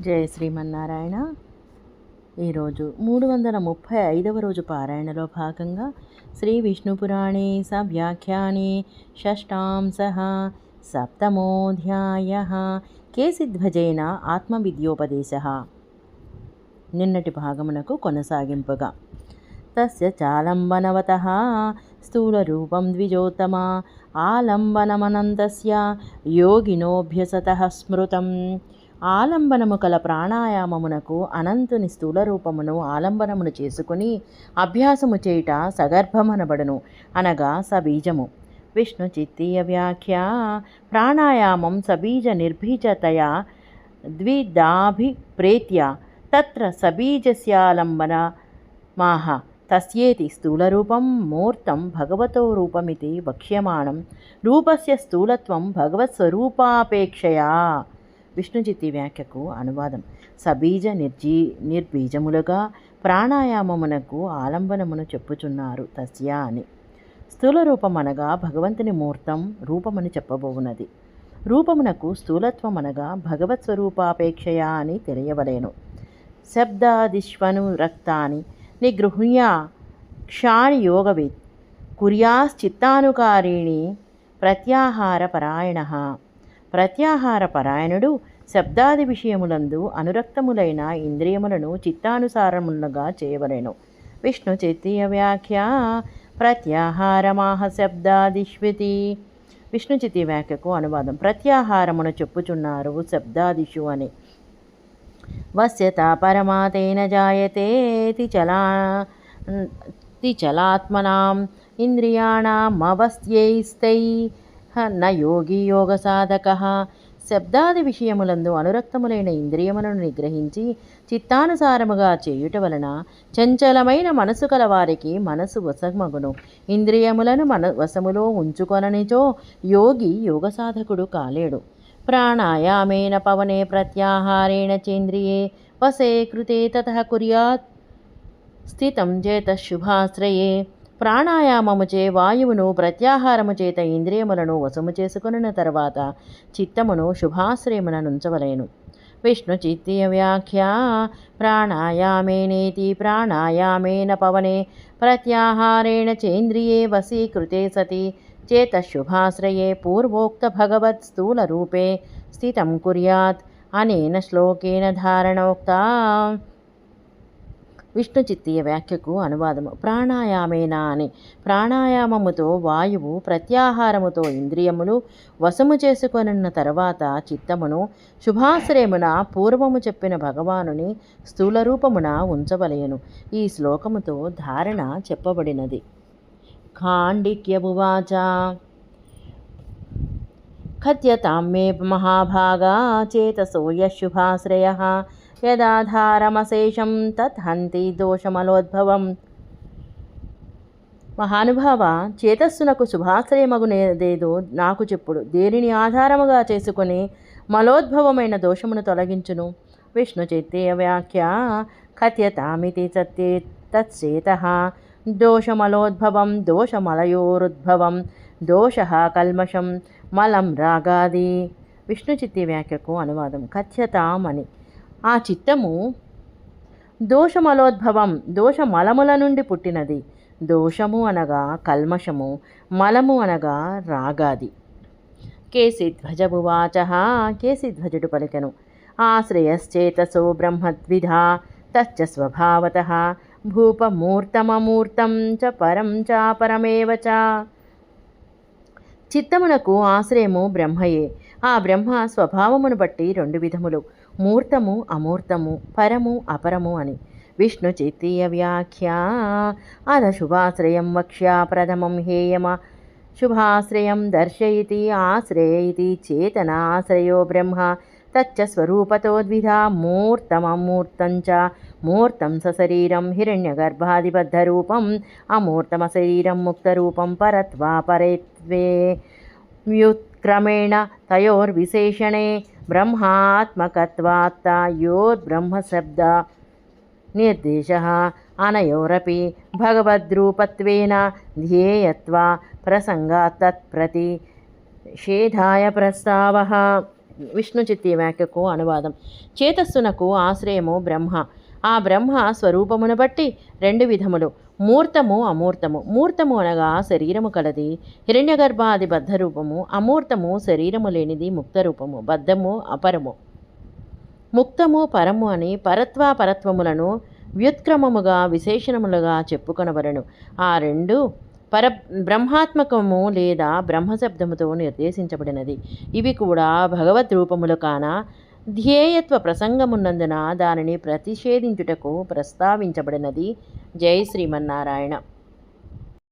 జయ శ్రీమన్నారాయణ. ఈరోజు 335వ రోజు పారాయణలో భాగంగా శ్రీ విష్ణుపురాణే సవ్యాఖ్యానే షష్టాంశః సప్తమోऽధ్యాయః కేసిధ్వజేన ఆత్మవిద్యోపదేశః. నిన్నటి భాగమునకు కొనసాగింపుగా తస్య చాలంబనవతః స్థూలరూపం ద్విజోత్తమ ఆలంబనమనంతస్య యోగినోభ్యసతః స్మృతం. ఆలంబనము కల ప్రాణాయామమునకు అనంతుని స్థూల రూపమును ఆలంబనమును చేసుకుని అభ్యాసము చేయుట సగర్భమనబడును, అనగా సబీజము. విష్ణు చిత్తీయ వ్యాఖ్య. ప్రాణాయామం సబీజ నిర్బీజతయా ద్విధాభిప్రేత్య తత్ర సబీజస్యాలంబన మాహ తస్యేతి స్థూలరూపం మూర్తం భగవతో రూపమితి వక్ష్యమాణం. రూపస్య స్థూలత్వం భగవత్స్వరూపాపేక్షయా. విష్ణుచిత్తి వ్యాఖ్యకు అనువాదం. సబీజ నిర్బీజములుగా ప్రాణాయామమునకు ఆలంబనమును చెప్పుచున్నారు తస్య అని. స్థూల రూపం అనగా భగవంతుని మూర్తం రూపమని చెప్పబోవున్నది. రూపమునకు స్థూలత్వం అనగా భగవత్ స్వరూపాపేక్షయా అని తెలియవలేను. శబ్దాదిష్వనురక్తాని నిగృహ్య క్షాణి యోగవిత్ కుర్యాశ్చిత్తానుకారిణి ప్రత్యాహారపరాయణః. ప్రత్యాహారపరాయణుడు శబ్దాది విషయములందు అనురక్తములైన ఇంద్రియములను చిత్తానుసారములుగా చేయవలెను. విష్ణు చిత్తీయ వ్యాఖ్య. ప్రత్యాహారమాహ శబ్దాదిష్వితి. విష్ణు చిత్తీయ వ్యాఖ్యకు అనువాదం. ప్రత్యాహారమును చెప్పుచున్నారు శబ్దాదిషు అని. వస్యత పరమాతేన జాయతేతి చలాత్మనాం ఇంద్రియాణమవస్థ్యైస్తైః న యోగి యోగ సాధకః. శబ్దాది విషయములందు అనురక్తములైన ఇంద్రియములను నిగ్రహించి చిత్తానుసారముగా చేయుట వలన చంచలమైన మనసు కలవారికి మనసు వశమగును. ఇంద్రియములను వశములో ఉంచుకొననిచో యోగి యోగ సాధకుడు కాలేడు. ప్రాణాయామేన పవనే ప్రత్యాహారేణ చేంద్రియే వసే కృతే తతః కుర్యాత్ స్థితం చేతః శుభాశ్రయే. ప్రాణాయామముచే వాయువును ప్రత్యాహారము చేత ఇంద్రియములను వశము చేసుకొనిన తర్వాత చిత్తమును శుభాశ్రయమున నుంచవలేను. విష్ణు చిత్తీయ వ్యాఖ్య. ప్రాణాయామేనేతి ప్రాణాయామేన పవనే ప్రత్యాహారేణ చేంద్రియే వశీకృతే సతి చేతః శుభాశ్రయే పూర్వోక్త భగవత్ స్థూల రూపే స్థితం కుర్యాత్. అనేన శ్లోకేన ధారణోక్త. విష్ణు చిత్తీయ వ్యాఖ్యకు అనువాదము. ప్రాణాయామేన అని ప్రాణాయామముతో వాయువు ప్రత్యాహారముతో ఇంద్రియములు వశము చేసుకొనిన తర్వాత చిత్తమును శుభాశ్రయమున పూర్వము చెప్పిన భగవానుని స్థూల రూపమున ఉంచవలయను. ఈ శ్లోకముతో ధారణ చెప్పబడినది. ఖాండిక్యమువాచ. కథ్యతాం మే మహాభాగా చేతసో యశుభాశ్రయః యదాధారమశేషం తత్హంతి దోషమలోద్భవం. మహానుభావ, చేతస్సునకు శుభాశ్రయమగునేదేదో నాకు చెప్పుడు. దేనిని ఆధారముగా చేసుకుని మలోద్భవమైన దోషమును తొలగించును. విష్ణు చిత్తీయ వ్యాఖ్య. కథ్యతామితి సత్యే తచ్చేతః దోషమలోద్భవం దోషమలయోరుద్భవం దోషః కల్మషం మలం రాగాది. విష్ణు చిత్తీయ వ్యాఖ్యకు అనువాదం. కథ్యతాం అని ఆ చిత్తము దోషమలోద్భవం దోషమలముల నుండి పుట్టినది. దోషము అనగా కల్మషము, మలము అనగా రాగాది. కేసిధ్వజమువాచ. కేసిధ్వజుడు పలికెను. ఆశ్రయశ్చేతసో బ్రహ్మద్విధా తచ్చ స్వభావతః భూపమూర్తమమూర్తం చ పరం చాపరమేవ చ. చిత్తమునకు ఆశ్రయము బ్రహ్మయే. ఆ బ్రహ్మ స్వభావమును బట్టి రెండు విధములు, మూర్తము అమూర్తము, పరము అపరము అని. విష్ణు చిత్తీయ వ్యాఖ్య. అధ శుభాశ్రయం వక్ష్యా ప్రథమం హేయమ శుభాశ్రయం దర్శయతి ఆశ్రయ ఇతి చేతన ఆశ్రయో బ్రహ్మ తచ్చ స్వరూపతో ద్విధా మూర్తమమూర్తం చ. మూర్తం సశరీరం హిరణ్యగర్భాదిబద్ధరూపం అమూర్తమశరీరం ముక్తరూపం పరత్వాపరేత్వే వ్యుత్క్రమేణ తయోర్విశేషణే బ్రహ్మాత్మకత్వాత్తయోర్బ్రహ్మశబ్ద నిర్దేశః అనయోరపి భగవద్రూపత్వేన ధ్యేయత్వ ప్రసంగాత్ తత్ప్రతిషేధాయ ప్రస్తావః. విష్ణు చిత్తి వ్యాఖ్యకు అనువాదం. చేతస్సునకు ఆశ్రయము బ్రహ్మ. ఆ బ్రహ్మ స్వరూపమును బట్టి రెండు విధములు, మూర్తము అమూర్తము. మూర్తము అనగా శరీరము కలది, హిరణ్యగర్భాది బద్ధరూపము. అమూర్తము శరీరము లేనిది, ముక్తరూపము, బద్ధము, అపరము. ముక్తము పరము అని పరత్వములను వ్యుత్క్రమముగా విశేషణములుగా చెప్పుకొనవలను. ఆ రెండు బ్రహ్మాత్మకము లేదా బ్రహ్మశబ్దముతో నిర్దేశించబడినది. ఇవి కూడా భగవద్ రూపములు కాన ధ్యేయత్వ ప్రసంగమున్నందున దానిని ప్రతిషేధించుటకు ప్రస్తావించబడినది. జై శ్రీమన్నారాయణ.